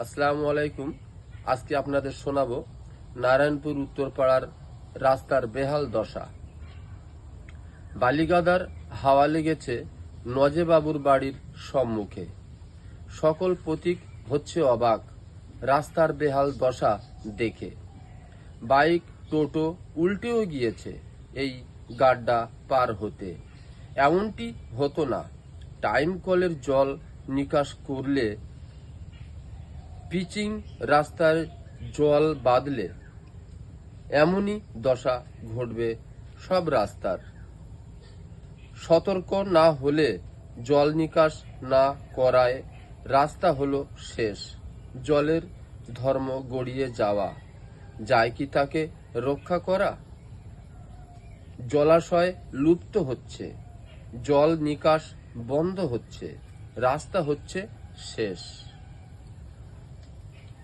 আসসালামু আলাইকুম। আজকে আপনাদের শোনাবো নারায়ণপুর উত্তরপাড়ার রাস্তার বেহাল দশা। বালিগাদার হাওয়া লেগেছে নজেবাবুর বাড়ির সম্মুখে। সকল পথিক হচ্ছে অবাক রাস্তার বেহাল দশা দেখে। বাইক টোটো উল্টেও গিয়েছে এই গাড্ডা পার হতে। এমনটি হতো না, টাইম কলের জল নিকাশ করলে, পিচিং রাস্তায় জল বাঁধলে এমনই দশা ঘটবে সব রাস্তার। সতর্ক না হলে, জল নিকাশ না করায় রাস্তা হলো শেষ। জলের ধর্ম গড়িয়ে যাওয়া যায় কি তাকে রক্ষা করা? জলাশয় লুপ্ত হচ্ছে, জল নিকাশ বন্ধ হচ্ছে, রাস্তা হচ্ছে শেষ।